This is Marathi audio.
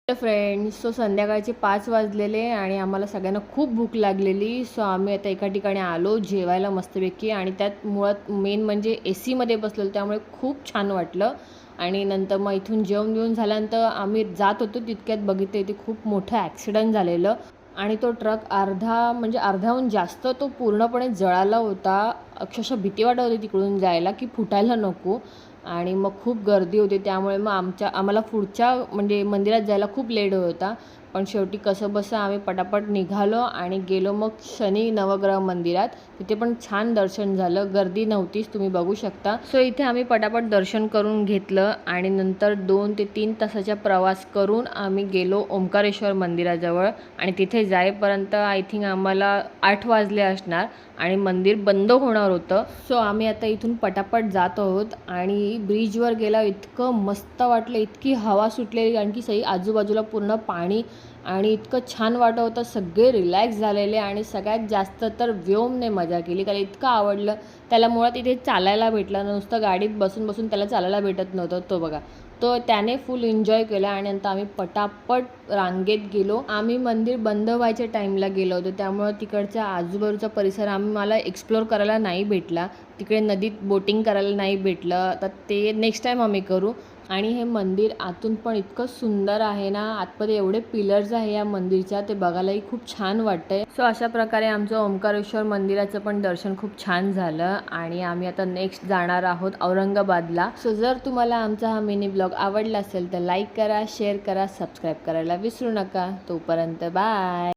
फ्रेंड्स, सो संध्याकाळचे 5 वाजलेले आणि आम्हाला सगळ्यांना खूप भूक लागलेली. सो आम्ही आता एका ठिकाणी आलो जेवायला मस्तपैकी, आणि त्यात मुळात मेन म्हणजे एसीमध्ये बसलेलो, त्यामुळे खूप छान वाटलं. आणि नंतर मग इथून जेवण बिवून झाल्यानंतर आम्ही जात होतो तितक्यात बघितलं इथे खूप मोठं ॲक्सिडेंट झालेलं. आणि तो ट्रक अर्धा म्हणजे अर्ध्याहून जास्त तो पूर्णपणे जळाला होता. अक्षरशः भीती वाटत होती तिकडून जायला की फुटायला नको. आणि मग खूप गर्दी होती, त्यामुळे मग आम्हाला पुढच्या म्हणजे मंदिरात जायला खूप लेट होत होता. पण शेवटी कसंबसं आम्ही पटापट निघालो आणि गेलो मग शनी नवग्रह मंदिरात. तिथे पण छान दर्शन झालं, गर्दी नव्हतीच, तुम्ही बघू शकता. सो इथे आम्ही पटापट दर्शन करून घेतलं आणि नंतर 2 ते 3 तासाचा प्रवास करून आम्ही गेलो ओंकारेश्वर मंदिराजवळ. आणि तिथे जाईपर्यंत आय थिंक आम्हाला 8 वाजले असणार आणि मंदिर बंद होणार होतं. सो आम्ही आता इथून पटापट जात आहोत. आणि ब्रिजवर गेला इतकं मस्त वाटलं, इतकी हवा सुटलेली, कारण की सगळी आजूबाजूला पूर्ण पाणी, आणि इतकं छान वाटत होतं. सगळे रिलॅक्स झालेले आणि सगळ्यात जास्त तर व्योमने मजा केली, कारण इतकं आवडलं त्याला. मुळात इथे चालायला भेटलं, नुसतं गाडीत बसून बसून त्याला चालायला भेटत नव्हतं. तो बघा, तो त्याने फुल एन्जॉय केला. आणि नंतर आम्ही पटापट रांगेत गेलो. आम्ही मंदिर बंद व्हायच्या टाईमला गेलो होतो, त्यामुळं तिकडच्या आजूबाजूचा परिसर मला एक्सप्लोर करायला नाही भेटला. तिकडे नदीत बोटिंग करायला नाही भेटलं, तर ते नेक्स्ट टाईम आम्ही करू. आणि हे मंदिर आतून पण इतकं सुंदर आहे ना, आतमध्ये एवढे पिलर्स आहे या मंदिरच्या, ते बघायलाही खूप छान वाटतंय. सो अशा प्रकारे आमचं ओंकारेश्वर मंदिराचं पण दर्शन खूप छान झालं. आणि आम्ही आता नेक्स्ट जाणार आहोत औरंगाबादला. सो जर तुम्हाला आमचा हा मिनी ब्लॉग आवडला असेल तर लाईक करा, शेअर करा, सबस्क्राईब करायला विसरू नका. तोपर्यंत बाय.